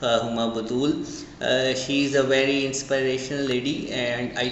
Huma Batul. She is a very inspirational lady and I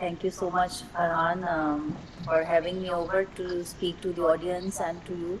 thank you so much Farhan for having me over to speak to the audience and to you.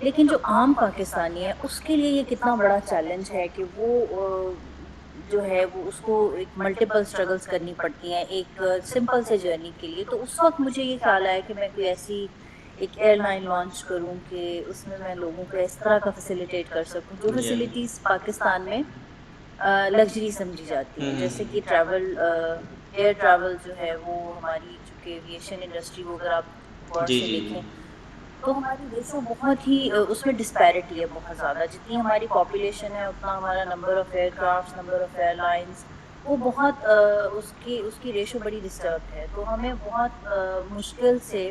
لیکن جو عام پاکستانی ہے اس کے لیے یہ کتنا بڑا چیلنج ہے کہ وہ جو ہے وہ اس کو ایک ملٹیپل اسٹرگلس کرنی پڑتی ہیں ایک سمپل سے جرنی کے لیے. تو اس وقت مجھے یہ خیال آیا کہ میں کوئی ایسی ایک ایئر لائن لانچ کروں کہ اس میں لوگوں کو اس طرح کا فیسیلیٹیٹ کر سکوں جو Yeah. فیسلٹیز پاکستان میں لگژری سمجھی جاتی ہیں, جیسے کہ ٹریول, ایئر ٹریول جو ہے وہ ہماری چونکہ ایویشن انڈسٹری وہ اگر آپ غور جی سے جی دیکھیں تو ہماری ریشو بہت ہی اس میں ڈسپیرٹی ہے بہت زیادہ. جتنی ہماری پاپولیشن ہے اتنا ہمارا number of aircraft, number of airlines وہ بہت اس کی ریشو بڑی ڈسٹربڈ ہے. تو ہمیں بہت مشکل سے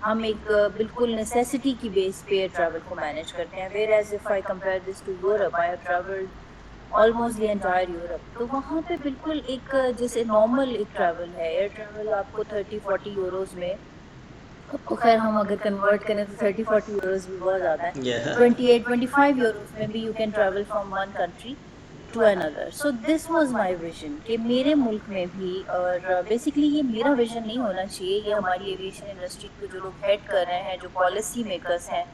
ہم ایک بالکل نیسیسٹی کی بیس پہ ایئر ٹریول کو مینیج کرتے ہیں. Whereas if I compare this to Europe, I have travelled almost the entire Europe. تو وہاں پہ بالکل ایک جیسے نارمل ایک ٹریول ہے, ایئر ٹریول آپ کو 30-40 یوروز میں, تو خیر ہم اگر کنورٹ کریں تو 30-40 یوروز بھی بہت زیادہ ہے, Yeah. 28-25 یوروز میں بھی you can travel from one country to another. So this was my vision کہ میرے ملک میں بھی, اور بیسکلی یہ میرا ویژن نہیں ہونا چاہیے, یہ ہماری ایویشن انڈسٹری کو جو لوگ ہیڈ کر رہے ہیں, جو پالیسی میکرس ہیں,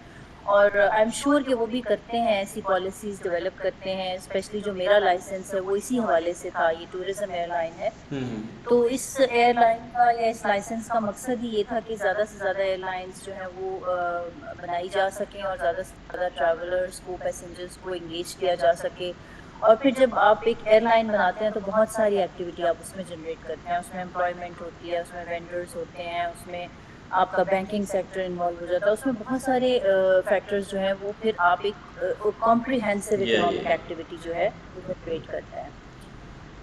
اور آئی ایم شیور کہ وہ بھی کرتے ہیں, ایسی پالیسیز ڈیولپ کرتے ہیں. اسپیشلی جو میرا لائسنس ہے وہ اسی حوالے سے تھا, یہ ٹورزم ایئر لائن ہے. تو اس ایئر لائن کا یا اس لائسنس کا مقصد ہی یہ تھا کہ زیادہ سے زیادہ ایئر لائنس جو ہیں وہ بنائی جا سکیں اور زیادہ سے زیادہ ٹریولرس کو, پیسنجرس کو انگیج کیا جا سکے. اور پھر جب آپ ایک ایئر لائن بناتے ہیں تو بہت ساری ایکٹیویٹی آپ اس میں جنریٹ کرتے ہیں, اس میں امپلائمنٹ ہوتی ہے, اس میں وینڈرز ہوتے ہیں, اس میں آپ کا بینکنگ سیکٹر انوالو ہو جاتا ہے, اس میں بہت سارے فیکٹرز جو ہیں وہ پھر آپ ایک comprehensive Yeah, economic yeah. Activity جو ہے وہ جنریٹ کرتے ہیں.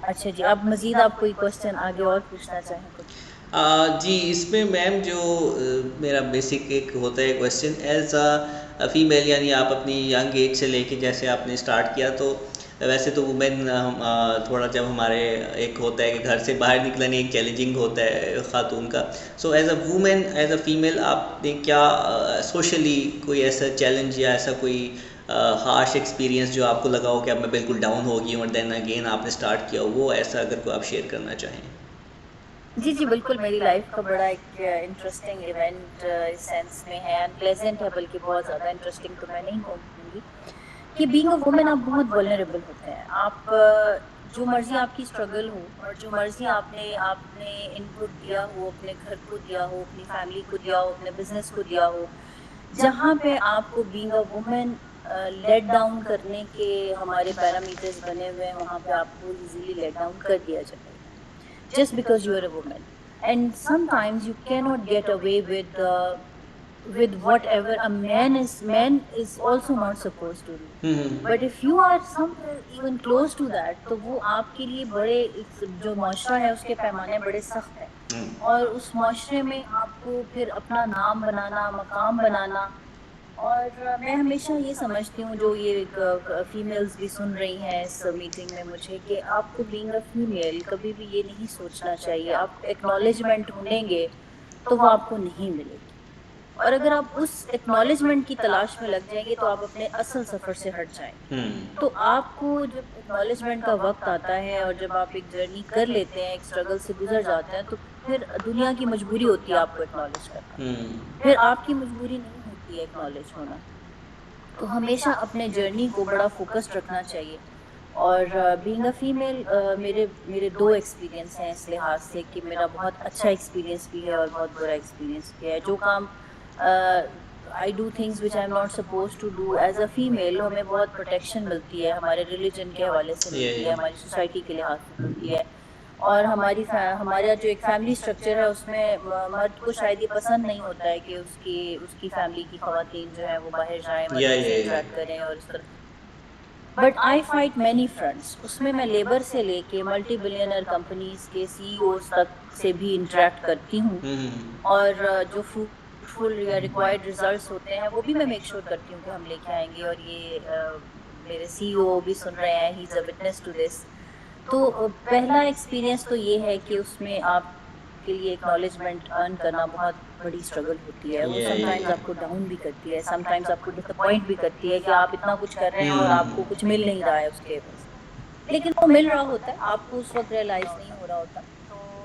اچھا جی, اب مزید آپ کوئی کوشچن آگے اور پوچھنا چاہیں تو. جی اس میں میم جو میرا بیسک ایک ہوتا ہے کویشچن ایز اے فیمیل, یعنی آپ اپنی ینگ ایج سے لے کے جیسے آپ نے اسٹارٹ کیا, تو ویسے تو وومین تھوڑا جب ہمارے ایک ہوتا ہے کہ گھر سے باہر نکلنا ایک چیلنجنگ ہوتا ہے خاتون کا. So as a woman, as a female, آپ نے کیا سوشلی کوئی ایسا چیلنج یا ایسا کوئی ہارش ایکسپیرینس جو آپ کو لگا ہو کہ اب میں بالکل ڈاؤن ہو گئی ہوں, اور دین اگین آپ نے اسٹارٹ کیا ہو, وہ ایسا اگر کوئی آپ شیئر کرنا چاہیں. جی جی بالکل, میری لائف کا بڑا ایک انٹرسٹنگ ایونٹ اس سینس میں ہے, انپلیزنٹ ہے بلکہ بہت زیادہ انٹرسٹنگ تو میں نہیں کہوں گی, کہ بینگ اے وومن آپ بہت ولنریبل ہوتے ہیں. آپ جو مرضی آپ کی اسٹرگل ہو اور جو مرضی آپ نے ان پٹ دیا ہو, اپنے گھر کو دیا ہو, اپنی فیملی کو دیا ہو, اپنے بزنس کو دیا ہو, جہاں پہ آپ کو being a woman let down کرنے کے ہمارے پیرامیٹرز بنے ہوئے ہیں, وہاں پہ آپ کو ایزیلی لیٹ ڈاؤن کر دیا جائے گا just because you are a woman. And sometimes you cannot get away with whatever a man is also not supposed to do. But if you are somewhere even close to that, تو وہ آپ کے لیے بڑے, جو معاشرہ ہے اس کے پیمانے بڑے سخت ہیں, اور اس معاشرے میں آپ کو پھر اپنا نام بنانا, مقام بنانا. اور میں ہمیشہ یہ سمجھتی ہوں, جو یہ فیمیلز بھی سن رہی ہیں اس میٹنگ میں مجھے, کہ آپ کو بینگ اے فیمیل کبھی بھی یہ نہیں سوچنا چاہیے آپ ایکنالجمنٹ ڈھونڈیں گے تو وہ آپ کو نہیں ملے گی. اور اگر آپ اس ایکنالجمنٹ کی تلاش میں لگ جائیں گے تو آپ اپنے اصل سفر سے ہٹ جائیں گے. تو آپ کو جب ایکنالجمنٹ کا وقت آتا ہے اور جب آپ ایک جرنی کر لیتے ہیں, ایک اسٹرگل سے گزر جاتے ہیں, تو پھر دنیا کی مجبوری ہوتی ہے آپ کو ایکنالج کرنا, پھر آپ کی مجبوری نہیں ہوتی ہے ایکنالج ہونا. تو ہمیشہ اپنے جرنی کو بڑا فوکسڈ رکھنا چاہیے. اور بینگ اے فیمیل میرے دو ایکسپیرینس ہیں اس لحاظ سے, کہ میرا بہت اچھا ایکسپیرینس بھی ہے اور بہت برا ایکسپیرینس بھی ہے. جو کام I do things which I am not supposed to do as a female, ہمیں بہت پروٹیکشن ملتی ہے, ہمارے ریلیجن کے حوالے سے ملتی ہے, ہماری سوسائٹی کے لحاظ سے ملتی ہے. اور ہمارا جو ایک فیملی اسٹرکچر ہے اس میں مرد کو شاید یہ پسند نہیں ہوتا ہے کہ اس کی فیملی کی خواتین جو ہیں وہ باہر جائیں, مردوں سے انٹریکٹ کریں اور اس طرح. But I fight many fronts, اس میں لیبر سے لے کے ملٹی بلینئر کمپنیز کے سی ای اوز تک سے بھی انٹریکٹ کرتی ہوں, اور جو فروٹفل یا ریکوائرڈ ریزلٹس ہوتے ہیں وہ بھی میں میک شیور کرتی ہوں کہ ہم لے کے آئیں گے. اور یہ میرے سی او بھی سن رہے ہیں, ہی از اے وٹنس ٹو دس. تو پہلا ایکسپیرینس تو یہ ہے کہ اس میں آپ کے لیے ایکنالجمنٹ ارن کرنا بہت بڑی اسٹرگل ہوتی ہے. وہ سم ٹائمز آپ کو ڈاؤن بھی کرتی ہے, سم ٹائمز آپ کو ڈس اپوائنٹ بھی کرتی ہے کہ آپ اتنا کچھ کر رہے ہیں اور آپ کو کچھ مل نہیں رہا ہے اس کے عوض. لیکن وہ مل رہا ہوتا ہے, آپ کو اس وقت ریئلائز نہیں ہو رہا ہوتا.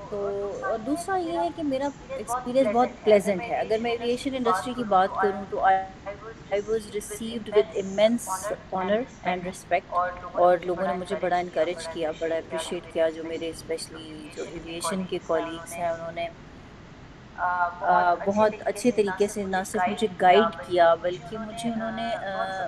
تو اور دوسرا یہ ہے کہ میرا ایکسپیرینس بہت پلیزنٹ ہے. اگر میں ایویشن انڈسٹری کی بات کروں تو I was received with immense honour and respect. اور لوگوں نے مجھے بڑا انکریج کیا, بڑا اپریشیٹ کیا. جو میرے اسپیشلی جو ایویشن کے کولیگس ہیں انہوں نے بہت اچھے طریقے سے نہ صرف مجھے گائیڈ کیا بلکہ مجھے انہوں نے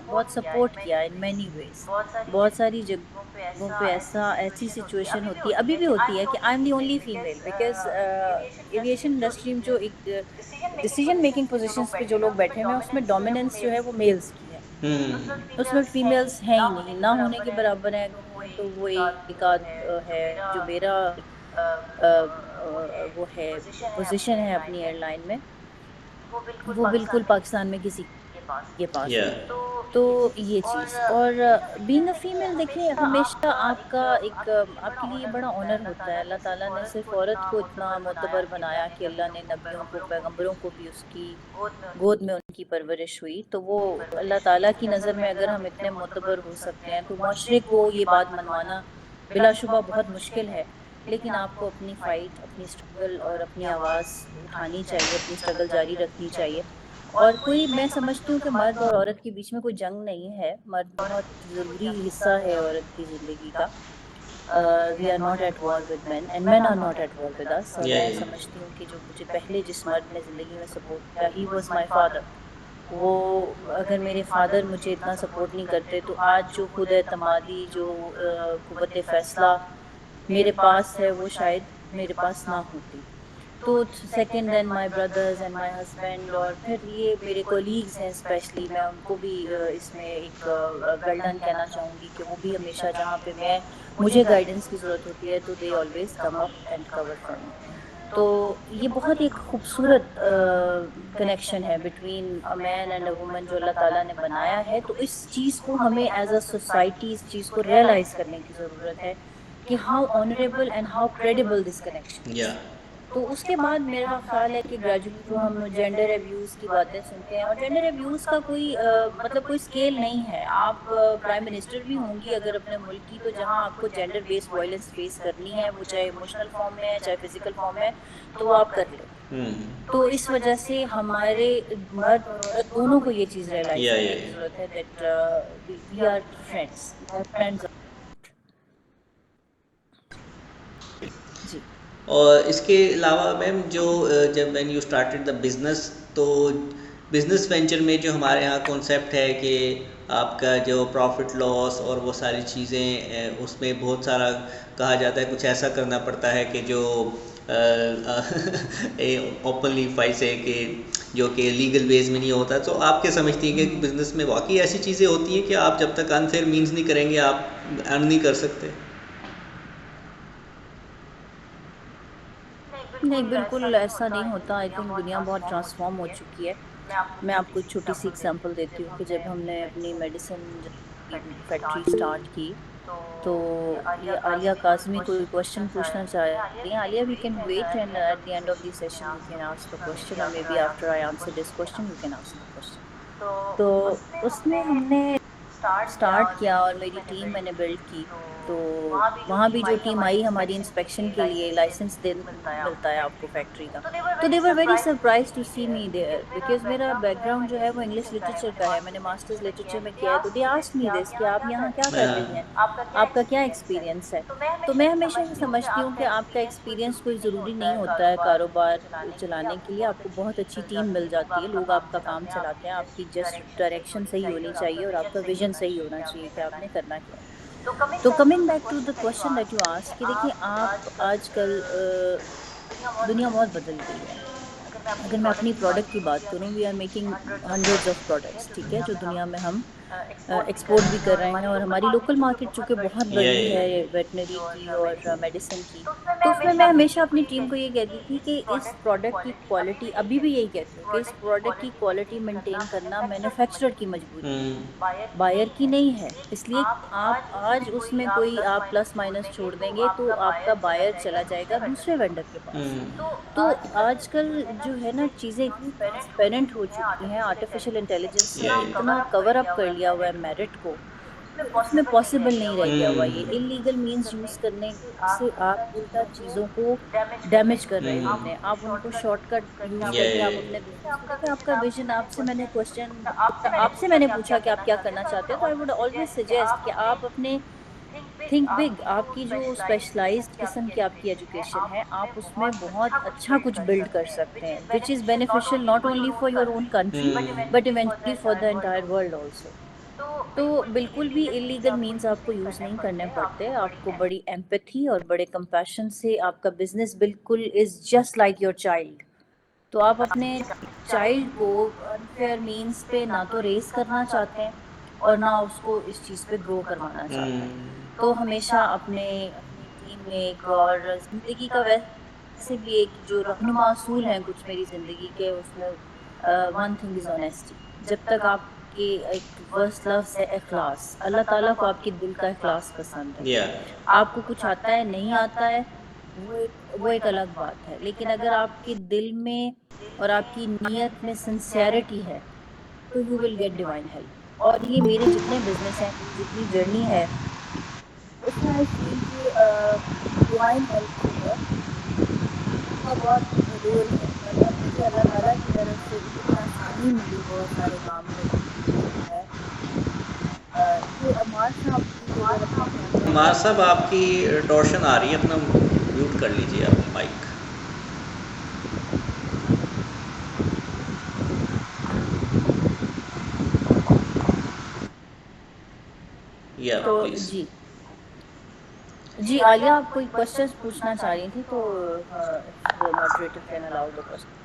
بہت سپورٹ کیا ان مینی ویز. بہت ساری جگہوں پہ ایسی سچویشن ہوتی ہے, ابھی بھی ہوتی ہے, کہ I am the only female. Because aviation industry میں جو ایک ڈیسیجن میکنگ پوزیشنس پہ جو لوگ بیٹھے ہوئے ہیں اس میں ڈومیننس جو ہے وہ میلز کی ہے. اس میں فیمیلز ہیں ہی نہیں, نہ ہونے کے برابر ہیں. اگر ہوں تو وہ ایک آدھ ہے. جو میرا وہ ہے پوزیشن ہے اپنی ایئر لائن میں, وہ بالکل پاکستان میں کسی کے پاس یا نہیں. تو یہ چیز. اور بینگ اے فیمیل دیکھیے ہمیشہ آپ کا ایک آپ کے لیے یہ بڑا آنر ہوتا ہے. اللہ تعالیٰ نے صرف عورت کو اتنا معتبر بنایا کہ اللہ نے نبیوں کو, پیغمبروں کو بھی اس کی گود میں ان کی پرورش ہوئی. تو وہ اللہ تعالیٰ کی نظر میں اگر ہم اتنے معتبر ہو سکتے ہیں تو معاشرے کو یہ بات منوانا بلا شبہ بہت مشکل ہے. لیکن آپ کو اپنی فائٹ, اپنی اسٹرگل اور اپنی آواز اٹھانی چاہیے, اپنی اسٹرگل جاری رکھنی چاہیے. اور کوئی میں سمجھتی ہوں کہ مرد اور عورت کے بیچ میں کوئی جنگ نہیں ہے. مرد بہت ضروری حصہ ہے عورت کی زندگی کا. We are not at war with men and men are not at war with us. اور یا میں سمجھتی ہوں کہ جو مجھے پہلے جس مرد نے زندگی میں سپورٹ کیا, ہی واز مائی فادر. وہ اگر میرے فادر مجھے اتنا سپورٹ نہیں کرتے تو آج جو خود اعتمادی, جو قوت فیصلہ میرے پاس ہے, وہ شاید میرے پاس نہ ہوتی. تو second then my brothers and my husband. اور پھر یہ میرے کولیگز ہیں اسپیشلی, میں ان کو بھی اس میں ایک ویل ڈن کہنا چاہوں گی کہ وہ بھی ہمیشہ جہاں پہ مجھے گائیڈنس کی ضرورت ہوتی ہے تو they always come up and cover for me. تو یہ بہت ایک خوبصورت کنیکشن ہے between a man and a woman جو اللہ تعالیٰ نے بنایا ہے. تو اس چیز کو ہمیں ایز اے سوسائٹی اس چیز کو ریئلائز کرنے کی ضرورت ہے کہ how honourable and how credible this connection یا از. تو اس کے بعد میرا خیال ہے کہ گریجولی جو ہم جینڈر ایبیوز کی باتیں سنتے ہیں, اور جینڈر ایبیوز کا کوئی مطلب کوئی اسکیل نہیں ہے. آپ پرائم منسٹر بھی ہوں گی اگر اپنے ملک کی, تو جہاں آپ کو جینڈر بیس وائلنس فیس کرنی ہے, وہ چاہے ایموشنل فارم میں ہے چاہے فزیکل فارم میں ہے, تو وہ آپ کر لیں گے. تو اس وجہ سے ہمارے مرد اور عورت دونوں کو یہ چیز ریئلائز یا کرنے کی ضرورت ہے that we are friends, we are friends. جی اور اس کے علاوہ میم جو جب when you started the business, تو بزنس وینچر میں جو ہمارے یہاں کانسیپٹ ہے کہ آپ کا جو پروفٹ لاس اور وہ ساری چیزیں, اس میں بہت سارا کہا جاتا ہے کچھ ایسا کرنا پڑتا ہے کہ جو اوپنلی فائز ہے کہ جو کہ لیگل ویز میں نہیں ہوتا. تو آپ کیا سمجھتی ہیں کہ بزنس میں واقعی ایسی چیزیں ہوتی ہیں کہ آپ جب تک انفیئر مینز نہیں کریں گے آپ ارن نہیں کر سکتے؟ نہیں, بالکل ایسا نہیں ہوتا. آئی تھنک دنیا بہت ٹرانسفارم ہو چکی ہے. میں آپ کو ایک چھوٹی سی ایگزامپل دیتی ہوں کہ جب ہم نے اپنی میڈیسن فیکٹری اسٹارٹ کی تو یہ عالیہ کاظمی کوئی کوشچن پوچھنا چاہ رہی ہیں. Aliya, we can wait and at the end of the session you can ask the question, اور maybe after I answer this question you can ask the question. تو اس میں ہم نے اسٹارٹ کیا اور میری ٹیم میں نے بلڈ کی. تو وہاں بھی جو ٹیم آئی ہماری انسپیکشن کے لیے, لائسنس ملتا ہے آپ کو فیکٹری کا, تو they were very surprise to see me there. Because میرا بیک گراؤنڈ جو ہے وہ انگلش لٹریچر کا ہے, میں نے ماسٹرز لٹریچر میں کیا ہے. تو دے آسکڈ می دس کہ آپ یہاں کیا کر رہی ہیں, آپ کا کیا ایکسپیرینس ہے. تو میں ہمیشہ یہ سمجھتی ہوں کہ آپ کا ایکسپیرینس کوئی ضروری نہیں ہوتا ہے کاروبار چلانے کے لیے. آپ کو بہت اچھی ٹیم مل جاتی ہے, لوگ آپ کا کام چلاتے ہیں. آپ کی جسٹ ڈائریکشن صحیح ہونی چاہیے اور آپ کا ویژن صحیح ہونا چاہیے کہ آپ نے کرنا کیا ہے. تو coming back to the question that you ask, کہ دیکھیے آپ آج کل دنیا بہت بدل گئی ہے. اگر میں اپنی پروڈکٹ کی بات کروں, we are making hundreds of products, ٹھیک ہے, جو دنیا میں ہم ایکسپورٹ بھی کر رہے ہیں. اور ہماری لوکل مارکیٹ چونکہ بہت بڑی ہے ویٹنری کی اور میڈیسن کی, تو اس میں ہمیشہ اپنی ٹیم کو یہ کہتی تھی کہ اس پروڈکٹ کی کوالٹی, ابھی بھی یہی کہتی ہوں کہ اس پروڈکٹ کی کوالٹی مینٹین کرنا مینوفیکچرر کی مجبوری ہے, بائر کی نہیں ہے. اس لیے آپ آج اس میں کوئی آپ پلس مائنس چھوڑ دیں گے تو آپ کا بائر چلا جائے گا دوسرے وینڈر کے پاس. تو آج کل جو ہے نا چیزیں اتنی ٹرانسپیرنٹ ہو چکی ہیں, آرٹیفیشیل انٹیلیجنس نے اتنا کور اپ کر لیا ہوا ہے میرٹ کو, اس میں پاسبل نہیں رہ گیا ہوا. یہ ہوں انلیگل مینس یوز کرنے سے آپ الٹا چیزوں کو ڈیمیج کر رہے ہوتے ہیں. آپ ان کو شارٹ کٹ یوز کر کے آپ اپنے بزنس کو دیکھیں. آپ کا ویژن, آپ سے میں نے کوشچن, آپ سے میں نے پوچھا کہ آپ کیا کرنا چاہتے ہیں, تو آئی ووڈ آلویز سجیسٹ کہ آپ اپنے تھنک بگ. آپ کی جو اسپیشلائزڈ قسم کی آپ کی ایجوکیشن ہے, آپ اس میں بہت اچھا کچھ بلڈ کر سکتے ہیں, which is beneficial not only for your own country but eventually for the entire world also. تو بالکل بھی انلیگل مینز آپ کو یوز نہیں کرنے پڑتے. آپ کو بڑی ایمپتھی اور بڑے کمپیشن سے آپ کا بزنس بالکل is just like your child. تو آپ اپنے چائلڈ کو انفیئر مینس پہ نہ تو ریز کرنا چاہتے ہیں اور نہ اس کو اس چیز پہ گرو کروانا چاہتے ہیں. تو ہمیشہ اپنی ٹیم میں ایک, اور زندگی کا ویسے بھی ایک جو رہنما اصول ہیں کچھ میری زندگی کے, اس میں ون تھنگ از آنیسٹی. جب تک آپ کے ایک فرسٹ لفظ ہے اخلاص. اللہ تعالیٰ کو آپ کے دل کا اخلاص پسند ہے. یا آپ کو کچھ آتا ہے نہیں آتا ہے وہ ایک الگ بات ہے, لیکن اگر آپ کے دل میں اور آپ کی نیت میں سنسیئرٹی ہے تو you will get divine help. اور یہ میرے جتنے بزنس ہیں, میری جتنی جرنی ہے, اس میں آئی فیل کہ ڈیوائن ہیلپ جو ہے اس کا بہت رول ہے. مطلب مجھے اللہ تعالیٰ کی طرف سے اتنی آسانی ملی بہت سارے کام کرنے کی کہ جو ہے یہ عمار صاحب پلیز اگر اپنا کیمرہ عمار آف صاحب کر آپ دیں. کی ٹورشن آ رہی ہے, اپنا میوٹ کر لیجیے آپ مائک. یا تو پلیز. جی عالیہ, آپ کوئی کوشچنس پوچھنا چاہ رہی تھی تو moderator can allow the question.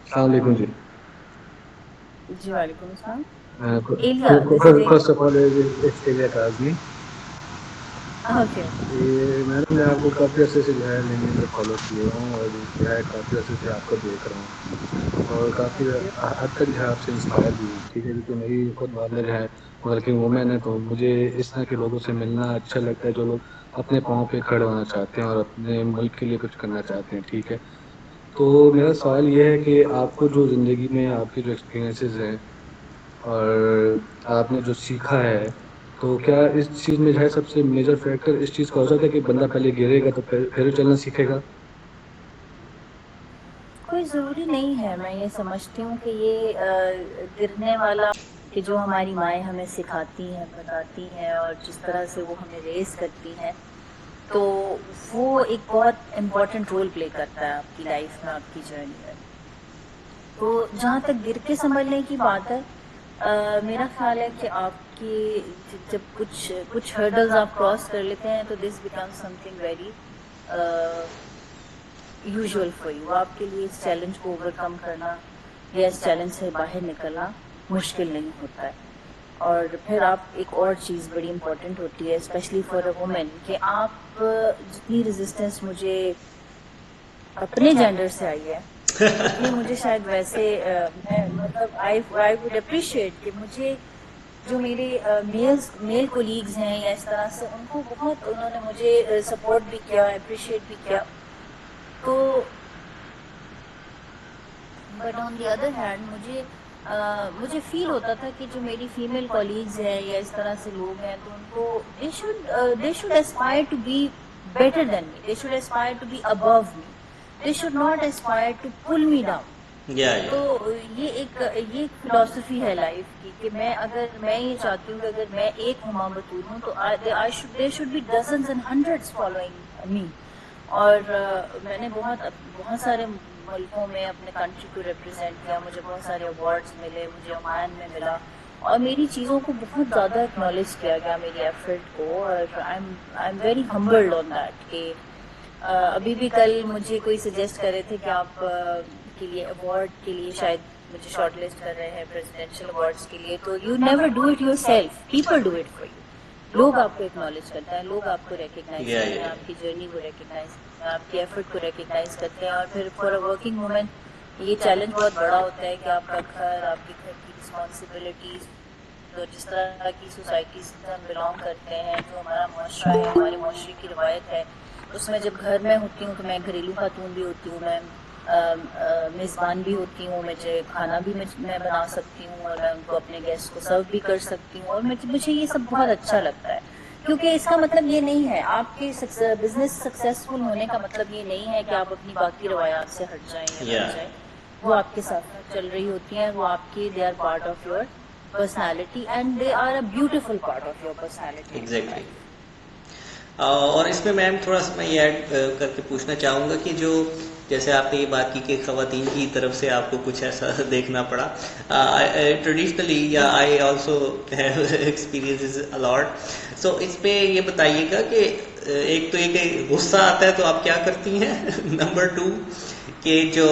السلام علیکم جی. جی وعلیکم السلام. Elia, this is first of all it's Elia Kazmi. Okay. میں آپ کو کافی عرصے سے جو ہے لنکڈن پہ فالو کیے ہوں, اور جو ہے کافی عرصے سے آپ کو دیکھ رہا ہوں, اور کافی تھینک یو. حد تک جو ہے آپ سے انسپائر بھی ہوں. ٹھیک ہے, کیونکہ میری خود والد جو ہے ورکنگ وومین ہے, تو مجھے اس طرح کے لوگوں سے ملنا اچھا لگتا ہے جو لوگ اپنے پاؤں پہ کھڑے ہونا چاہتے ہیں اور اپنے ملک کے لیے کچھ کرنا چاہتے ہیں. ٹھیک ہے, تو میرا سوال یہ ہے کہ آپ کو جو زندگی میں آپ کے جو ایکسپیرینسز ہیں اور آپ نے جو سیکھا ہے, تو کیا اس چیز میں جو ہے سب سے میجر فیکٹر اس چیز کا ہو سکتا ہے کہ بندہ پہلے گرے گا تو پھر چلنا سیکھے گا؟ کوئی ضروری نہیں ہے. میں یہ سمجھتی ہوں کہ یہ گرنے والا کہ جو ہماری مائیں ہمیں سکھاتی ہیں, بتاتی ہیں, اور جس طرح سے وہ ہمیں ریز کرتی ہیں, تو وہ ایک بہت امپورٹنٹ رول پلے کرتا ہے آپ کی لائف میں, آپ کی جرنی میں. تو جہاں تک گر کے سنبھلنے کی بات ہے, میرا خیال ہے کہ آپ کی جب کچھ ہرڈلز آپ کراس کر لیتے ہیں تو this become something very useful for you. آپ کے لیے اس چیلنج کو اوور کم کرنا یا اس چیلنج سے باہر نکلنا مشکل نہیں ہوتا ہے. اور پھر آپ ایک اور چیز بڑی امپورٹنٹ ہوتی ہے اسپیشلی فار اے وومن, کہ آپ جتنی ریزسٹنس مجھے اپنے جینڈر سے آئی ہے اتنی مجھے شاید ویسے میں مطلب آئی ووڈ اپریشیٹ کہ مجھے جو میرے میل کولیگز ہیں یا اس طرح سے, ان کو بہت انہوں نے مجھے سپورٹ بھی کیا, اپریشیٹ بھی کیا. تو but on the other hand مجھے فیل ہوتا تھا کہ جو میری فیمیل کولیگز ہیں یا اس طرح سے لوگ ہیں, تو ان کو they should aspire to be better than me, they should aspire to be above me, they should not aspire to pull me down. یا تو یہ ایک فلاسفی ہے لائف کی کہ میں یہ چاہتی ہوں کہ اگر میں ایک ہما بطور ہوں تو there should be dozens and hundreds following me. اور میں نے بہت سارے ملکوں میں اپنے کنٹری کو ریپرزینٹ کیا, مجھے بہت سارے ایوارڈز ملے, مجھے عمان میں ملا, اور میری چیزوں کو بہت زیادہ اکنالج کیا گیا, میری ایفرٹ کو, اور I am very humbled on that. کہ ابھی بھی کل مجھے کوئی سجیسٹ کر رہے تھے کہ آپ کے لیے ایوارڈ کے لیے شاید مجھے شارٹ لسٹ کر رہے ہیں پریزیڈینشیل ایوارڈس کے لیے, تو you never do it your self, people do it for you. لوگ آپ کو اکنالج کرتے ہیں, لوگ آپ کو ریکگنائز کرتے ہیں, آپ کی جرنی کو ریکگنائز کرتے ہیں, آپ کی ایفرٹ کو ریکگنائز کرتے ہیں. اور پھر فار اے ورکنگ وومن یہ چیلنج بہت بڑا ہوتا ہے کہ آپ کا گھر, آپ کے گھر کی رسپانسبلٹیز, اور جس طرح کی سوسائٹی سے ہم بلانگ کرتے ہیں, جو ہمارا معاشرہ ہے, ہمارے معاشرے کی روایت ہے, اس میں جب گھر میں ہوتی ہوں تو میں گھریلو خاتون بھی ہوتی ہوں, میں میزبان بھی ہوتی ہوں, مجھے کھانا بھی میں بنا سکتی ہوں اور میں ان کو اپنے گیسٹ کو سرو بھی کر سکتی ہوں, اور مجھے یہ سب بہت اچھا لگتا ہے. کیونکہ اس کا مطلب یہ نہیں ہے, آپ کے بزنس سکسیزفل ہونے کا مطلب یہ نہیں ہے کہ آپ اپنی باقی روایات سے ہٹ جائیں یا یا بچ جائیں. وہ آپ کے ساتھ ساتھ چل رہی ہوتی ہیں, وہ آپ کی they are part of your personality and they are a beautiful part of your personality. Exactly. اور اس میں میم تھوڑا سا میں یہ ایڈ کر کے پوچھنا چاہوں گا کہ جو جیسے آپ نے یہ بات کی کہ خواتین کی طرف سے آپ کو کچھ ایسا دیکھنا پڑا, ٹریڈیشنلی یا I also have experience a lot. So اس پہ یہ بتائیے گا کہ ایک تو یہ کہ غصہ آتا ہے تو آپ کیا کرتی ہیں, نمبر 2 کہ جو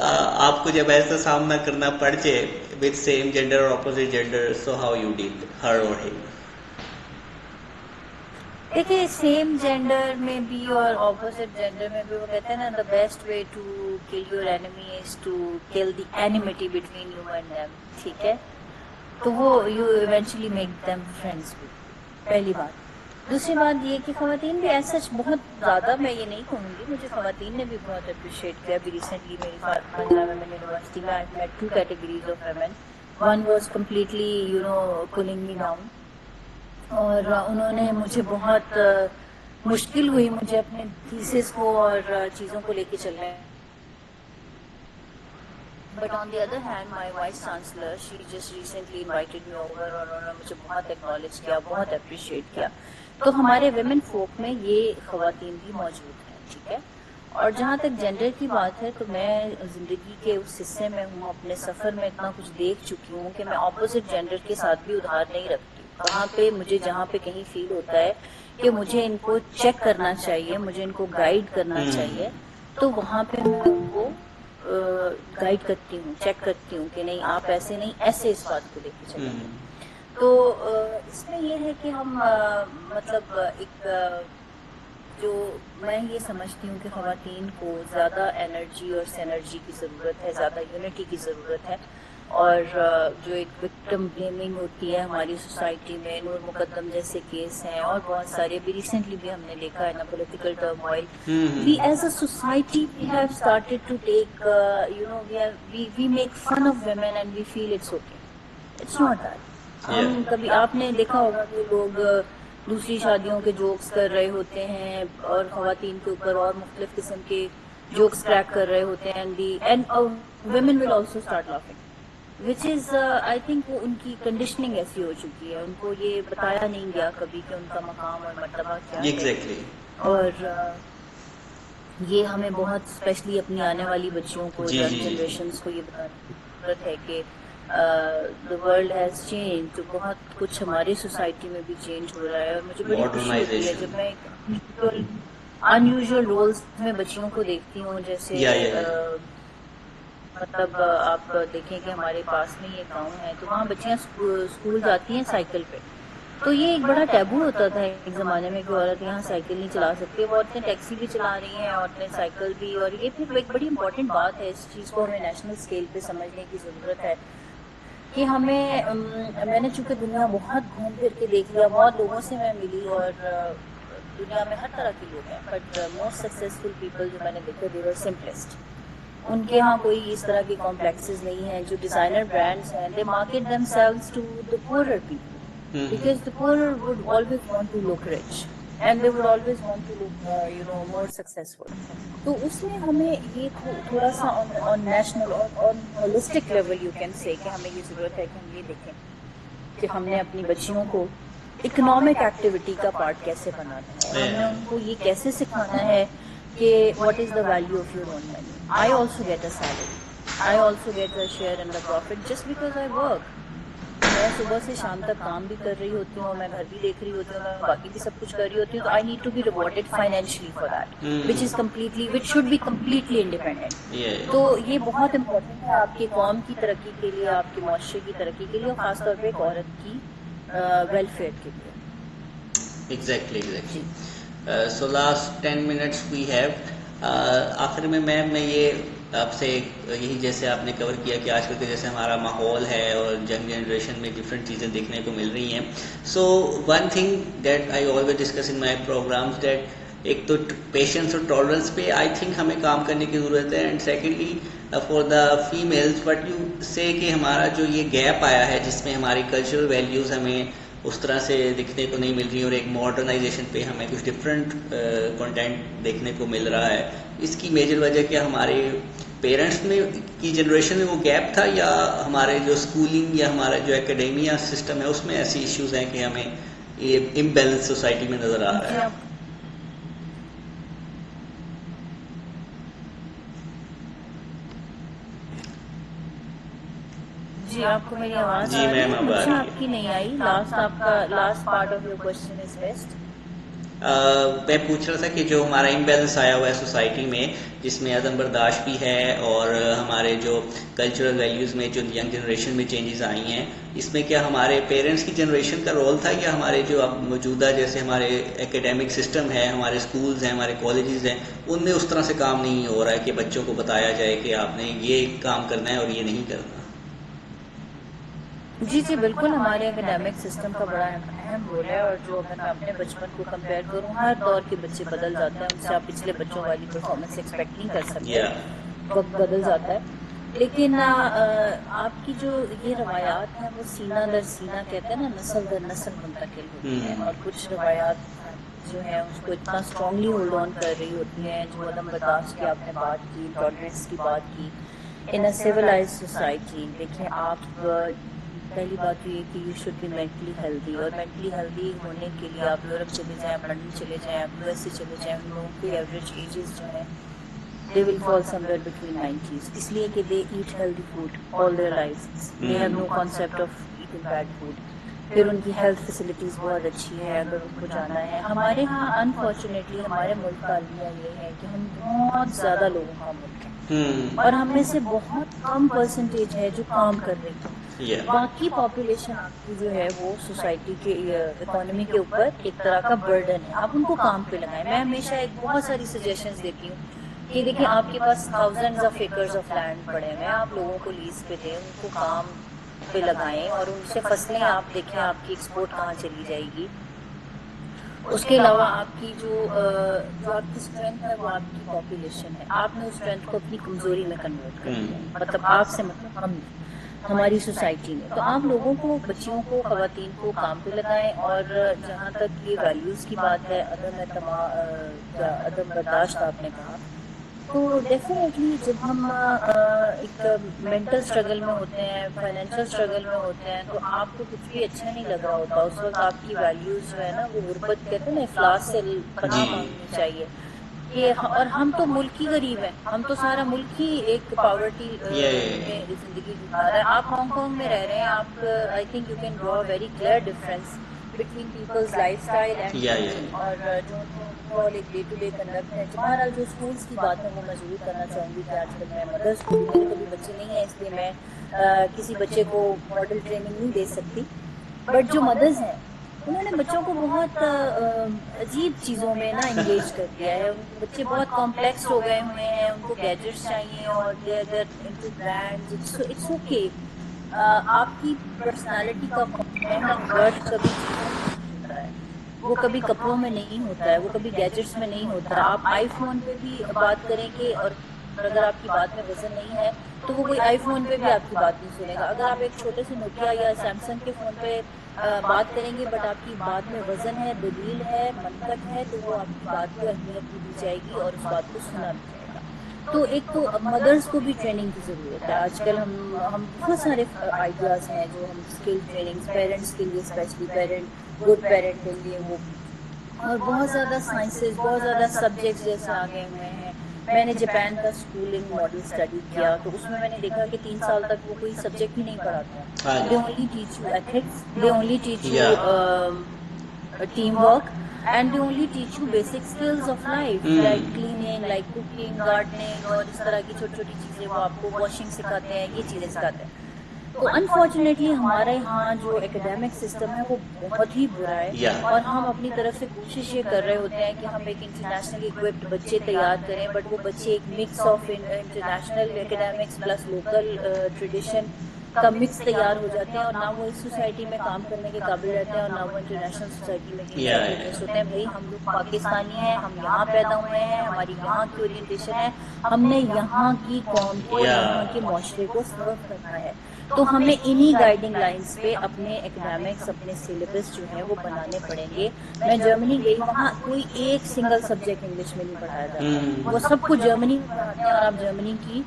آپ کو جب ایسا سامنا کرنا پڑ جائے وتھ سیم جینڈر اور opposite gender, so how you deal her اور ہم. دیکھیے سیم جینڈر میں بھی اور اپوزٹ جینڈر میں بھی وہ کہتے ہیں نا, the best way to kill your enemy is to kill the enmity between you and them. ٹھیک ہے, تو وہ you eventually make them friends بھی, پہلی بات. دوسری بات یہ کہ خواتین بھی ایسا بہت زیادہ میں یہ نہیں کہوں گی, مجھے خواتین نے بھی بہت اپریشیٹ کیا. ابھی ریسنٹلی میری پنجاب ویمن یونیورسٹی میں آئی meat 2 categories of women. One was completely pulling me down, اور انہوں نے مجھے بہت مشکل ہوئی مجھے اپنے تھیسس کو اور چیزوں کو لے کے چلنے. But on the other hand my vice chancellor she just recently invited me over, اور انہوں نے مجھے بہت ایکنالج کیا, بہت اپریشیٹ کیا. تو ہمارے ویمن فوک میں یہ خواتین بھی موجود ہیں. ٹھیک ہے, اور جہاں تک جینڈر کی بات ہے تو میں زندگی کے اس حصے میں ہوں, اپنے سفر میں اتنا کچھ دیکھ چکی ہوں کہ میں اپوزٹ جینڈر کے ساتھ بھی ادھار نہیں رکھتی. وہاں پہ مجھے جہاں پہ کہیں فیل ہوتا ہے کہ مجھے ان کو چیک کرنا چاہیے, مجھے ان کو گائیڈ کرنا چاہیے, تو وہاں پہ میں ان کو گائیڈ کرتی ہوں, چیک کرتی ہوں کہ نہیں آپ ایسے نہیں, ایسے اس بات کو لے کے چلیں گے. تو اس میں یہ ہے کہ ہم مطلب ایک جو میں یہ سمجھتی ہوں کہ خواتین کو زیادہ انرجی اور سینرجی کی ضرورت ہے, زیادہ یونٹی کی ضرورت ہے. اور جو ایک وکٹم بلیمنگ ہوتی ہے ہماری سوسائٹی میں, نور مقدم جیسے کیس ہیں اور بہت سارے, ابھی ریسنٹلی بھی ہم نے دیکھا ہے نا political turmoil, we as a society we have started to take we make fun of women and we feel it's okay. It's not that. ہم کبھی آپ نے دیکھا ہوگا کہ لوگ دوسری شادیوں کے جوکس کر رہے ہوتے ہیں اور خواتین کے اوپر اور مختلف قسم کے جوکس کریک کر رہے ہوتے ہیں, and women will also start laughing, which is I think وہ ان کی کنڈیشننگ ایسی ہو چکی ہے, ان کو یہ بتایا نہیں گیا کبھی کہ ان کا مقام اور مرتبہ کیا ہے. اور یہ ہمیں بہت اسپیشلی اپنی آنے والی بچیوں کو, جنریشنس کو یہ بتانے کی ضرورت ہے کہ the world has changed. تو بہت کچھ ہماری سوسائٹی میں بھی چینج ہو رہا ہے, اور مجھے بڑی خوشی ہوتی ہے جب میں انیوژل رولس میں بچیوں کو دیکھتی ہوں. جیسے مطلب آپ دیکھیں کہ ہمارے پاس میں یہ گاؤں ہے, تو وہاں بچیاں اسکول جاتی ہیں سائیکل پہ. تو یہ ایک بڑا ٹیبو ہوتا تھا ایک زمانے میں کہ عورت یہاں سائیکل نہیں چلا سکتی. وہ عورتیں ٹیکسی بھی چلا رہی ہیں, عورتیں سائیکل بھی, اور یہ پھر ایک بڑی امپورٹنٹ بات ہے. اس چیز کو ہمیں نیشنل اسکیل پہ سمجھنے کی ضرورت ہے کہ ہمیں, میں نے چونکہ دنیا بہت گھوم پھر کے دیکھ لیا, بہت لوگوں سے میں ملی, اور دنیا میں ہر طرح کے لوگ ہیں, بٹ موسٹ سکسیزفل پیپل جو میں نے دیکھے دے ور سمپلسٹ. ان کے ہاں کوئی اس طرح کی کمپلیکسز نہیں ہیں. جو ڈیزائنر برانڈس ہیں, they market themselves to the poorer people, because the poorer would always want to look rich and they would always want to look more successful. تو اس میں ہمیں یہ تھوڑا سا on national on holistic level you can say کہ ہمیں یہ ضرورت ہے کہ ہم یہ دیکھیں کہ ہم نے اپنی بچیوں کو اکنامک ایکٹیویٹی کا پارٹ کیسے بنانا ہے, ہم نے ان کو یہ کیسے سکھانا ہے کہ what is the value of your own money. I also get a salary, I also get a share in the profit just because I work. میں صبح سے شام تک کام بھی کر رہی ہوتی ہوں, میں گھر بھی دیکھ رہی ہوتی ہوں, میں باقی بھی سب کچھ کر رہی ہوتی ہوں, تو I need to be rewarded financially for that, which should be completely independent. تو یہ بہت امپورٹنٹ ہے آپ کی قوم کی ترقی کے لیے, آپ کے معاشرے کی ترقی کے لیے, اور خاص طور پہ ایک عورت کی ویلفیئر کے لیے. Exactly. So last 10 minutes we have. آخر میں میم میں یہ آپ سے یہی جیسے آپ نے کور کیا کہ آج کل کے جیسے ہمارا ماحول ہے اور ینگ جنریشن میں ڈفرینٹ چیزیں دیکھنے کو مل رہی ہیں. So one thing that I always discuss in my programs that ایک تو پیشنس اور ٹالرنس پہ آئی تھنک ہمیں کام کرنے کی ضرورت ہے، and secondly for the females but you سے کہ ہمارا جو یہ گیپ آیا ہے جس میں ہماری کلچرل ویلیوز ہمیں اس طرح سے دکھنے کو نہیں مل رہی اور ایک ماڈرنائزیشن پہ ہمیں کچھ ڈفرینٹ کنٹینٹ دیکھنے کو مل رہا ہے، اس کی میجر وجہ کیا ہمارے پیرنٹس میں کی جنریشن میں وہ گیپ تھا، یا ہمارے جو اسکولنگ یا ہمارا جو اکیڈیمیا سسٹم ہے اس میں ایسی ایشوز ہیں کہ ہمیں یہ امبیلنس سوسائٹی میں نظر آ رہا جی ہے؟ آپ جی آپ کو میری آواز جی آ رہی میم ہے؟ اب آ مجھے رہی آپ کی نہیں آئی، لاسٹ آپ کا last part of your question is best. میں پوچھ رہا تھا کہ جو ہمارا امبیلنس آیا ہوا ہے سوسائٹی میں جس میں عدم برداشت بھی ہے اور ہمارے جو کلچرل ویلیوز میں جو ینگ جنریشن میں چینجز آئی ہیں، اس میں کیا ہمارے پیرنٹس کی جنریشن کا رول تھا، یا ہمارے جو اب موجودہ جیسے ہمارے ایکیڈیمک سسٹم ہے، ہمارے اسکولز ہیں، ہمارے کالجز ہیں، ان میں اس طرح سے کام نہیں ہو رہا ہے کہ بچوں کو بتایا جائے کہ آپ نے یہ کام کرنا ہے اور یہ نہیں کرنا؟ جی جی بالکل، ہمارے اکیڈیمک سسٹم کا بڑا اہم رول ہے، اور جو اگر میں اپنے بچپن کو کمپیئر کروں، ہر دور کے بچے بدل جاتے ہیں، ان سے آپ پچھلے بچوں والی پرفارمنس ایکسپیکٹ نہیں کر سکتے، یا وقت بدل جاتا ہے. لیکن آپ کی جو یہ روایات ہیں وہ سینہ در سینہ کہتے ہیں نا، نسل در نسل منتقل ہوتی ہیں، اور کچھ روایات جو ہیں اس کو اتنا اسٹرانگلی ہولڈ آن کر رہی ہوتی ہیں، جو عدم برداشت کی آپ نے بات کی، انٹالرنس کی بات کی. ان اے سویلائز سوسائٹی دیکھیں آپ، پہلی بات تو یہ کہ you should be mentally healthy, اور مینٹلی ہیلدی ہونے کے لیے آپ یورپ چلے جائیں، آپ لنڈن چلے جائیں، آپ یو ایس اے چلے جائیں، ان لوگوں کی ایوریج ایجز جو ہیں they will fall somewhere between 90s، اس لیے کہ they eat healthy food all their lives، they have no concept of eating bad food. پھر ان کی ہیلتھ فیسلٹیز بہت اچھی ہے اگر ان کو جانا ہے. ہمارے ہاں انفارچونیٹلی ہمارے ملک کا المیہ یہ ہے کہ ہم بہت زیادہ لوگوں کا ملک ہے، اور ہم میں سے بہت کم پرسنٹیج ہے جو کام کر رہی ہے. باقی پاپولیشن آپ کی جو ہے وہ سوسائٹی کے اکانومی کے اوپر ایک طرح کا برڈن ہے، آپ ان کو کام پہ لگائیں. میں ہمیشہ ایک بہت ساری سجیشنز دیتی ہوں کہ دیکھیں آپ کے پاس thousands of acres of land پڑے ہوئے ہیں، آپ لوگوں کو لیز پہ دیں، ان کو کام پہ لگائیں، اور ان سے فصلیں آپ دیکھیں آپ کی ایکسپورٹ کہاں چلی جائے گی. اس کے علاوہ آپ کی جو آپ کی اسٹرینتھ ہے وہ آپ کی پاپولیشن ہے، آپ نے اس اسٹرینتھ کو اپنی کمزوری میں کنورٹ کر دیا ہے، مطلب آپ سے مطلب ہم نہیں، ہماری سوسائٹی میں. تو آپ لوگوں کو، بچیوں کو، خواتین کو کام پہ لگائیں. اور جہاں تک یہ ویلیوز کی بات ہے، عدم برداشت آپ نے کہا، تو ڈیفینیٹلی جب ہم ایک مینٹل اسٹرگل میں ہوتے ہیں، فائنینشیل اسٹرگل میں ہوتے ہیں، تو آپ کو کچھ بھی اچھا نہیں لگ رہا ہوتا. اس وقت آپ کی ویلیوز جو ہے نا وہ غربت کہتے ہیں نا، افلاس سے پناہ مانگنی چاہیے. اور ہم تو ملک ہی غریب ہیں، ہم تو سارا ملک ہی ایک پاورٹی میں زندگی گزار رہا ہے. آپ ہانگ کانگ میں رہ رہے ہیں، آپ I think you can draw very clear difference between people's life style and thinking, اور جو ان کے اوور آل ایک ڈے ٹو ڈے کنڈکٹ ہے. بہرحال جو اسکولس کی بات ہے وہ میں ضرور کرنا چاہوں گی کہ آج کل میں مدر اسکول، میرے تو بھی بچے نہیں ہیں اس لیے میں کسی بچے کو ماڈل ٹریننگ نہیں دے سکتی، بٹ جو مدرز ہیں انہوں نے بچوں کو بہت عجیب چیزوں میں نا انگیج کر دیا ہے. بچے بہت کمپلیکس ہو گئے ہوئے ہیں، ان کو گیجٹس چاہیے، اور دے انٹو برانڈز. اٹس اوکے، آپ کی پرسنالٹی کا کنٹینٹ اینڈ ورتھ کبھی چیزوں میں نہیں ہوتا ہے، وہ کبھی کپڑوں میں نہیں ہوتا ہے، وہ کبھی گیجٹس میں نہیں ہوتا ہے. آپ آئی فون پہ بھی بات کریں گے، اور اگر آپ کی بات میں وزن نہیں ہے تو وہ کوئی آئی فون پہ بھی آپ کی بات نہیں سنے گا. اگر آپ ایک چھوٹے سے نوکیا یا سیمسنگ کے فون پہ بات کریں گے بٹ آپ کی بات میں وزن ہے، دلیل ہے، منطق ہے، تو وہ آپ کی بات کو اہمیت بھی دی جائے گی اور اس بات کو سنا بھی جائے گا. تو ایک تو مدرس کو بھی ٹریننگ کی ضرورت ہے. آج کل ہم بہت سارے آئیڈیاز ہیں جو ہم اسکل ٹریننگز پیرنٹس کے لیے، اسپیشلی گڈ پیرنٹ کے لیے، وہ اور بہت زیادہ سائنسز، بہت زیادہ سبجیکٹس جیسے آ گئے ہوئے ہیں. میں نے جاپان کا اسکولنگ ماڈل اسٹڈی کیا تو اس میں نے دیکھا کہ 3 سال تک وہ کوئی سبجیکٹ ہی نہیں پڑھاتے ہیں. They only teach you ethics, they only teach you team work, and they only teach you basic skills of life like cleaning, like cooking, gardening, اور اس طرح کی چھوٹی چھوٹی چیزیں. وہ آپ کو واشنگ سکھاتے ہیں، یہ چیزیں سکھاتے ہیں. تو انفارچونیٹلی ہمارے یہاں جو ایکیڈیمک سسٹم ہے وہ بہت ہی برا ہے، اور ہم اپنی طرف سے کوشش یہ کر رہے ہوتے ہیں کہ ہم ایک انٹرنیشنلی اکوپڈ بچے تیار کریں، بٹ وہ بچے ایک mix of international academics plus local tradition کا مکس تیار ہو جاتے ہیں اور نہ وہ اس سوسائٹی میں کام کرنے کے قابل رہتے ہیں اور نہ وہ انٹرنیشنل سوسائٹی میں کہیں جا کے ایڈجسٹ ہوتے ہیں. بھائی ہم لوگ پاکستانی ہیں, ہم یہاں پیدا ہوئے ہیں, ہماری یہاں کی اورینٹیشن ہے, ہم نے یہاں کی قوم کو, یہاں کے معاشرے کو سرو کرنا ہے, تو ہمیں انہی گائیڈنگ لائنس پہ اپنے اکیڈمکس, اپنے سلیبس جو ہیں وہ بنانے پڑیں گے. میں جرمنی گئی, وہاں کوئی ایک سنگل سبجیکٹ انگلش میں نہیں پڑھایا جاتا, وہ سب کچھ جرمنی میں پڑھاتے ہیں. اور آپ جرمنی کی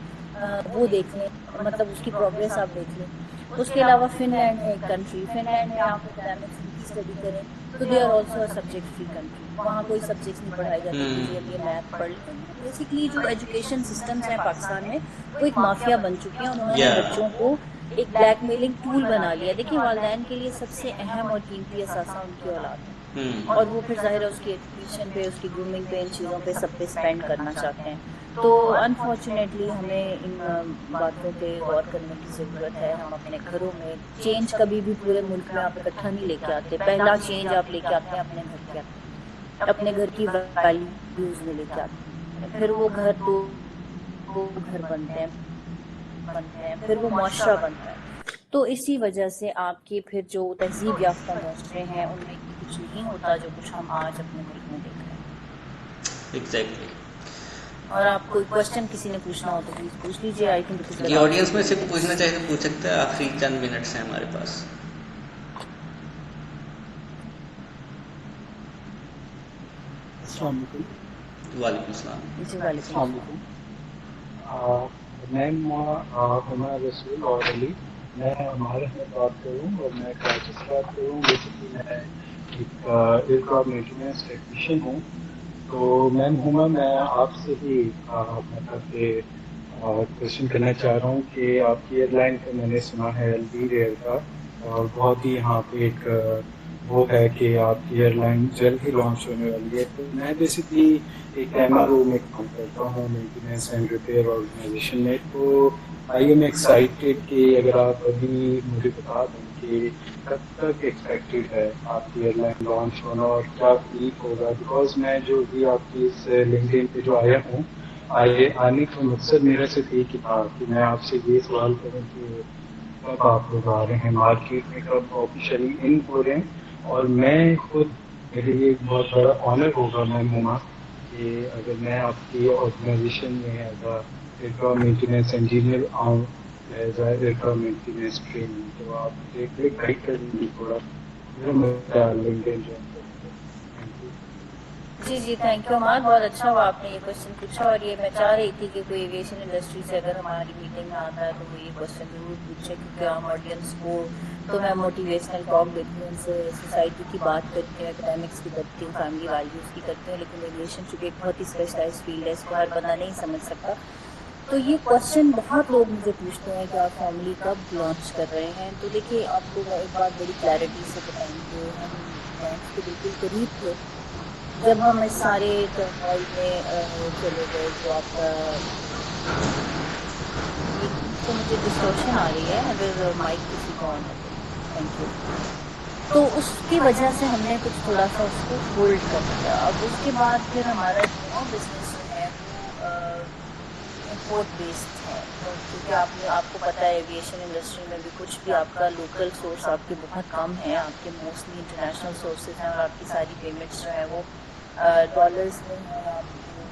وہ دیکھ لیں, مطلب اس کی پروگریس آپ دیکھ لیں. اس کے علاوہ فن لینڈ ہے ایک کنٹری, فن لینڈ میں آپ اکیڈمکس ان کی اسٹڈی کریں تو they are also subject free country. وہاں کوئی سبجیکٹس نہیں پڑھائے جاتے کہ جی اب یہ میتھ پڑھ لیں. تو بیسکلی جو ایجوکیشن سسٹمس ہیں پاکستان میں وہ ایک مافیا بن چکے ہیں, انہوں نے بچوں کو ایک بلیک میلنگ ٹول بنا لیا. دیکھیں والدین کے لیے سب سے اہم اور قیمتی اثاثہ ان کی اولاد ہے, اور وہ پھر ظاہر ہے اس کی ایجوکیشن پہ, اس کی گرومنگ پہ, ان چیزوں پہ سب پہ اسپینڈ کرنا چاہتے ہیں. تو انفارچونیٹلی ہمیں ان باتوں پہ غور کرنے کی ضرورت ہے. ہم اپنے گھروں میں چینج کبھی بھی پورے ملک میں آپ اکٹھا نہیں لے کے آتے. پہلا چینج آپ لے کے آتے ہیں اپنے گھر کے, اپنے گھر کی ویلیوز میں لے کے آتے ہیں. پھر وہ گھر دو گھر بنتے ہیں, پھر وہ معاشرہ بنتا ہے. تو اسی وجہ سے آپ کے پھر جو تہذیب یافتہ معاشرے ہیں ان میں کچھ نہیں ہوتا جو کچھ ہم آج اپنے ملک میں دیکھ رہے ہیں. ایگزیکٹلی. اور آپ کوئی کوشچن کسی نے پوچھنا ہو تو پلیز پوچھ لیجیے. آئی تھنک اٹ از یہ لاسٹ آڈینس میں 2 سے minutes. پوچھنا چاہے تو پوچھ سکتے ہیں, آخری چند منٹس ہیں ہمارے پاس. السلام علیکم. وعلیکم السلام. جی وعلیکم السلام السلام. علیکم. میم ہمارا رسول اور علی, میں ہمارے میں بات کروں اور میں کراچی سے بات کروں. بیسکلی میں ایک ایئرکرافٹ مینٹیننس ٹیکنیشین ہوں. تو میم ہما میں آپ سے ہی مطلب کہ کوشچن کرنا چاہ رہا ہوں کہ آپ کی ایئر لائن کا میں نے سنا ہے البیر ایئر کا, اور بہت ہی یہاں پہ ایک وہ ہے کہ آپ کی ایئر لائن جلد ہی لانچ ہونے والی ہے. تو میں بیسکلی ایک ایم آر او میں کام کرتا ہوں, مینٹیننس اینڈ ریپیئر آرگنائزیشن میں. تو آئی ایم ایکسائٹیڈ کہ اگر آپ ابھی مجھے بتا دیں کہ کب تک ایکسپیکٹڈ ہے آپ کی ایئر لائن لانچ ہونا اور کیا تاریخ ہوگا. بیکاز میں جو بھی آپ کی اس لنکڈ پہ جو آیا ہوں, آنے کا مقصد میرا صرف ایک ہی تھا کہ میں آپ سے یہ سوال کروں کہ کب آپ لوگ آ رہے ہیں مارکیٹ میں, کب آفیشلی ان ہو رہے ہیں. اور میں خود, میرے لیے ایک بہت بڑا آنر ہوگا میم ہما کہ اگر میں آپ کی آرگنائزیشن میں as a aircraft maintenance engineer آؤں, as a aircraft maintenance training, تو آپ مجھے گائڈ کر دیں گے تھوڑا. میرا لنکڈ جوائن کریں گے. Thank you. جی جی تھینک یو عماد, بہت اچھا ہوا آپ نے یہ کوشچن پوچھا. اور یہ میں چاہ رہی تھی کہ کوئی ایویشن انڈسٹری سے اگر ہماری میٹنگ میں آتا ہے تو وہ یہ کوشچن ضرور پوچھے, کیونکہ عام آڈینس کو تو میں موٹیویشنل ٹاک دیتی ہوں, ان سے سوسائٹی کی بات کرتی ہوں, اکیڈمکس کی کرتی ہوں, فیملی ویلیوز کی کرتی ہوں, لیکن ایویشن چونکہ ایک بہت ہی اسپیشلائز فیلڈ ہے, اس کو ہر بندہ نہیں سمجھ سکتا. تو یہ کوشچن بہت لوگ مجھے پوچھتے ہیں کہ آپ فارملی کب لانچ کر رہے ہیں. تو دیکھیے آپ کو میں ایک بات بڑی کلیئرٹی سے بتاؤں کہ ہم لانچ کے بالکل قریب تھے جب ہم اس سارے ٹرموائل میں چلے گئے. جو آپ کا ایک تو مجھے ڈسٹورشن آ رہی ہے, اگر مائک کسی کا آن ہے تو تھینک یو. تو اس کی وجہ سے ہم نے کچھ تھوڑا سا اس کو ہولڈ کر دیا. اب اس کے بعد پھر ہمارا بزنس جو ہے وہ امپورٹ بیسڈ ہے. تو کیونکہ آپ کو پتہ ہے ایویشن انڈسٹری میں بھی کچھ بھی آپ کا لوکل سورس آپ کے بہت کم ہیں, آپ کے موسٹلی انٹرنیشنل سورسز ہیں, اور آپ کی ساری پیمنٹس جو ہیں وہ ڈالرز میں ہیں, آپ کو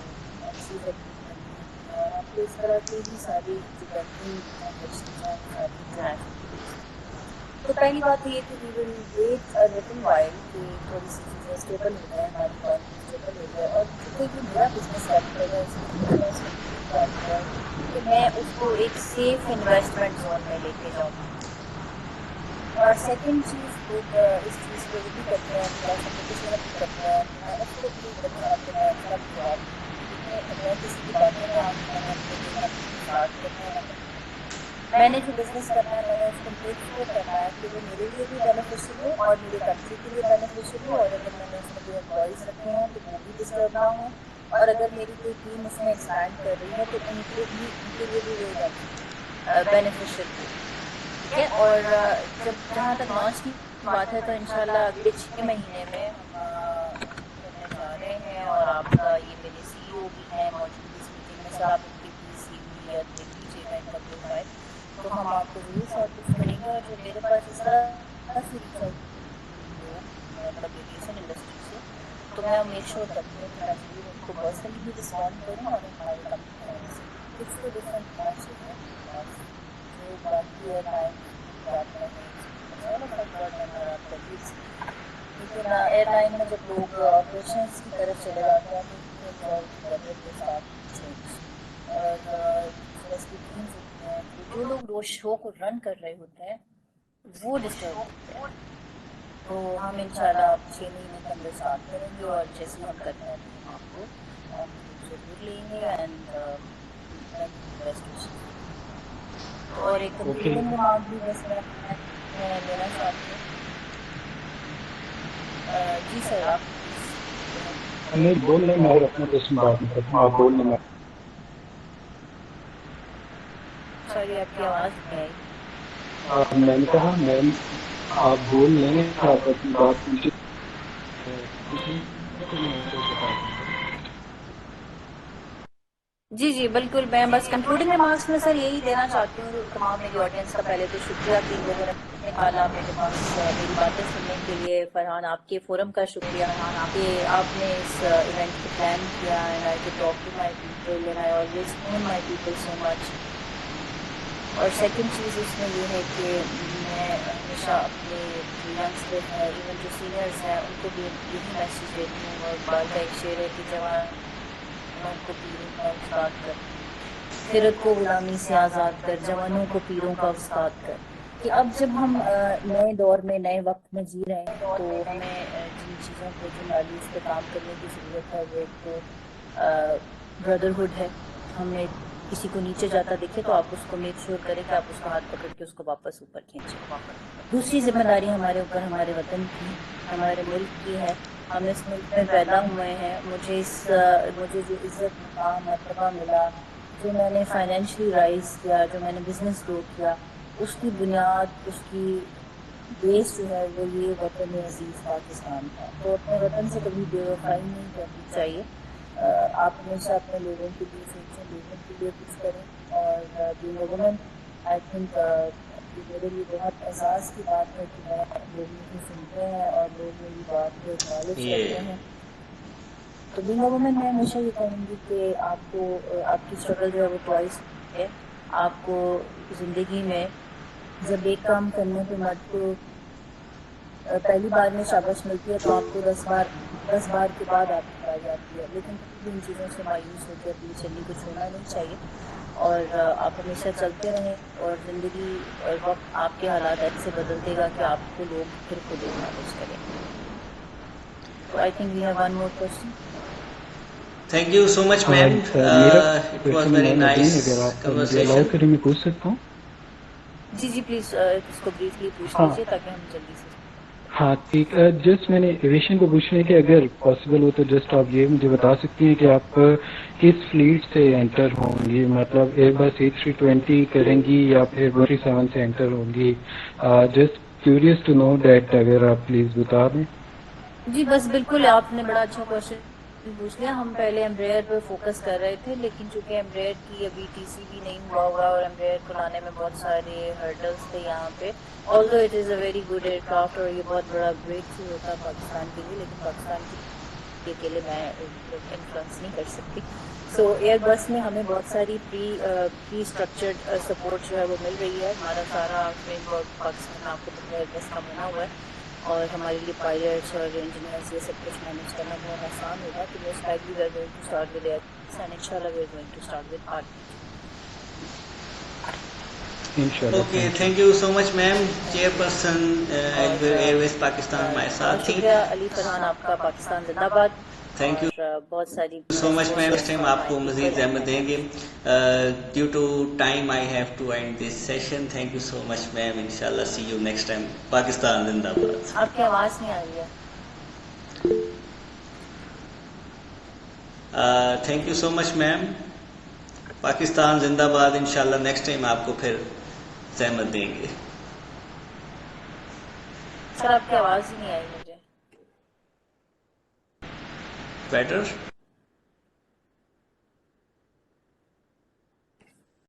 ایکسیز اگریمنٹ کرنی ہوتی ہیں, اور آپ کو اس طرح کی ہی ساری جو بینکنگ ٹرانزیکشنز ہیں وہ ساری انٹرنیشنل پہ بیسڈ ہیں. تو پہلی بات تو یہ کہ we will wait a little while کہ تھوڑی سی چیزیں اسٹیبل ہو جائیں, ہماری اکانومی اسٹیبل ہو جائے. اور چونکہ یہ میرا بزنس کیپٹل ہے, اس لیے مجھے اس وقت یہ ریکوائرمنٹ ہے کہ میں اس کو ایک سیف انویسٹمنٹ زون میں لے کے جاؤں. اور سیکنڈ چیز, لوگ اس چیز کو یہ بھی کرتے ہیں کہ پیسہ کو کس طرح پک کرتے ہیں, تو میں اس کو بھی ایک اچھا بنا کے جواب دوں گی کہ دیکھیں میں کسی کی باتوں میں آ کے میں نے اپنے ڈے 1 پہ اسٹارٹ کرنا ہے نہ کرنا. میں نے جو بزنس کرنا ہے میں نے اس کو میک شیور کرنا ہے کہ وہ میرے لیے بھی بینیفیشیل ہو اور میرے کنٹری کے لیے بینیفیشیل ہو. اور اگر میں نے اس میں کوئی امپلائیز رکھے ہیں تو وہ بھی ڈسٹرب نہ ہوں, اور اگر میری کوئی ٹیم اس میں ایکسپینڈ کر رہی ہے تو ان کے لیے بھی وہی بینیفیشیل ہو. ٹھیک ہے. اور جہاں تک لانچ کی بات ہے تو انشاءاللہ اگلے 6 مہینے میں ہم کرنے جا رہے ہیں. اور آپ کا یہ میرے سی ای او بھی ہیں موجود اس میٹنگ میں, سر آپ ان کے پلیز سی وی یا دیکھ لیجیے گا ان کا پروفائل. تو ہم آپ کو ضرور شارٹ لسٹ کریں گے. اور جو میرے پاس اس طرح سے ریچ آؤٹ لوگ مطلب ایویشن انڈسٹری سے, تو میں میک شیور کرتی ہوں کہ میں ضرور ان کو پرسنلی بھی رسپونڈ کروں اور ہماری کمپنی کی سے بھی. کچھ تو ڈفرینٹ ہونا چاہیے اپنے پاس, جو باقی ایئر لائنس بھی جاتے ہیں experience all of I got them are are colleagues. لیکن ایئر لائن میں جب لوگ آپریشنس کی طرف چلے جاتے ہیں تو things all together they start change. اور اسپیشلی ٹیمز ہوتی ہیں, تو جو لوگ روز شو کو رن کر رہے ہوتے ہیں وہ ڈسٹرب ہوتے ہیں. تو ہم انشاءاللہ 6 مہینے کے اندر اسٹارٹ کریں گے, اور جیسے ہی ہم کرتے ہیں تو ہم آپ کو آن بورڈ ضرور لیں گے. And many best wishes. اور ایک اوکے. کنکلوڈنگ ریمارک بھی بس میں دینا چاہتی ہوں. جی سر, آپ پلیز گو اہیڈ. نہیں بول لیں, میں اپنا کوشچن بات نہیں کرتا ہوں, آپ بول لیں. سوری آپ کی آواز نہیں آئی. میں نے کہا میم آپ بول لیں, آپ اپنی بات پوچھیں. جی جی بالکل, میں بس کنکلوڈنگ ریمارکس میں سر یہی دینا چاہتی ہوں تمام میری آڈینس کا. پہلے تو شکریہ کہ ان لوگوں نے نکالا میرے پاس میری باتیں سننے کے لیے. فرحان, آپ کے فورم کا شکریہ کہ آپ نے اس ایونٹ کو پلان کیا. And I could talk to my people and I always own my people so much. اور سیکنڈ چیز اس میں یہ ہے کہ میں ہمیشہ اپنے جو ینگسٹر ہیں, ایون جو سینئرز ہیں, ان کو بھی یہی میسیج دیتی ہوں. اور اقبال کا ایک شعر ہے کہ جوانوں کو پیروں کا استاد کر, خرد کو غلامی سے آزاد کر, جوانوں کو پیروں کا استاد کر. کہ اب جب ہم نئے دور میں نئے وقت میں جی رہے ہیں, تو ہمیں جن چیزوں پہ, جن ویلیوز پہ کام کرنے کی ضرورت ہے, وہ ایک تو بردرہڈ ہے. ہمیں کسی کو نیچے جاتا دیکھے تو آپ اس کو میک شیور کریں کہ آپ اس کا ہاتھ پکڑ کے اس کو واپس اوپر کھینچیں. دوسری ذمہ داری ہمارے اوپر ہمارے وطن کی, ہمارے ملک کی ہے. ہم اس ملک میں پیدا ہوئے ہیں. مجھے جو عزت, مقام, مرتبہ ملا, جو میں نے فائنینشلی رائز کیا, جو میں نے بزنس گرو کیا, اس کی بنیاد, اس کی بیس جو ہے وہ یہ وطن عزیز پاکستان ہے. تو اپنے وطن سے کبھی بے وفائی نہیں کرنی چاہیے. آپ ہمیشہ اپنے لوگوں کے لیے سوچیں, لوگوں کے لیے کچھ کریں. اور being a woman I think یہ میرے لیے بہت اعزاز کی بات ہے کہ میں لوگ مجھے سنتے ہیں اور لوگ میری بات کو اکنالج کرتے یہ ہیں. تو بینگ اے وومن میں ہمیشہ یہ کہوں گی کہ آپ کو آپ کی اسٹرگل جو ہے وہ ٹوائس ہے. آپ کو زندگی میں جب ایک کام کرنے پہ مرد کو پہلی بار میں شاباش ملتی ہے, تو آپ کو 10 بار کے بعد آپ کی پائی جاتی ہے. لیکن کبھی بھی ان چیزوں سے مایوس ہو کے اپنی چلنی کو چھوڑنا نہیں چاہیے. اور آپ ہمیشہ چلتے رہیں, اور زندگی اور وقت آپ کے حالات ایسے بدل دے گا کہ آپ کو لوگ پھر خود اکنالج کریں گے. تو I think we have one more question. Thank you so much ma'am, میرا اٹ واز کوشچن ہے ویری میم نائس ندیم, اگر آپ مجھے کنورسیشن. الاؤ کریں میں پوچھ سکتا ہوں. جی جی پلیز اس کو بریفلی پوچھ ہاں لیجیے تاکہ ہم جلدی سے. ہاں ٹھیک ہے. جسٹ میں نے ایویشن کو پوچھنا ہے کہ اگر پاسبل ہو تو جسٹ آپ یہ مجھے بتا سکتی ہیں کہ آپ کس فلیٹ سے انٹر ہوں گی, مطلب ایئر بس A320 کریں گی یا پھر 7 سے انٹر ہوں گی. Just curious to know that, اگر آپ پلیز بتا دیں. جی بس بالکل, آپ نے بڑا اچھا کوشچن پوچھ لیا. ہم پہلے ایمبریئر پہ فوکس کر رہے تھے, لیکن چونکہ ایمبریئر کی ابھی TC بھی نہیں ہوا ہوگا, اور ایمبریئر کو لانے میں بہت سارے ہرڈلس تھے یہاں پہ. Although it is a very good aircraft, اور یہ بہت بڑا بریک تھرو ہوتا ہے پاکستان کے لیے, لیکن پاکستان کے اکیلے میں انفلوئنس نہیں کر سکتی. سو ایئر بس میں ہمیں بہت ساری پری اسٹرکچرڈ سپورٹ جو ہے وہ مل رہی ہے. ہمارا سارا فریم ورک پاکستان میں آپ کو پتہ ہے ایئر بس کا بنا ہوا ہے, اور ہمارے لیے پائلٹس اور انجینئرز یہ سب کچھ مینیج کرنا بہت آسان ہوگا. تو most likely we are going to start with Airbus, and انشاءاللہ we are going to start with RPG. انشاءاللہ. Okay, thank you so much ma'am. Chairperson Airways Pakistan ہمارے ساتھ تھی. شکریہ علی فرحان آپ کا. پاکستان زندہ باد. تھینک یو اور بہت ساری سو مچ میم. بیسٹ اس ٹائم فرام آپ مائی کو مزید پیپل زحمت اینڈ دیں گے. Thank you. Due to time I have to end this session. Thank you so much ma'am. انشاءاللہ see you next time. Pakistan زندہ باد. آپ کی آواز نہیں آ رہی ہے. Thank you so much ma'am. Pakistan زندہ باد. انشاءاللہ نیکسٹ ٹائم آپ کو پھر زحمت دیں گے. سر آپ کی آواز ہی نہیں آئی مجھے. بیٹر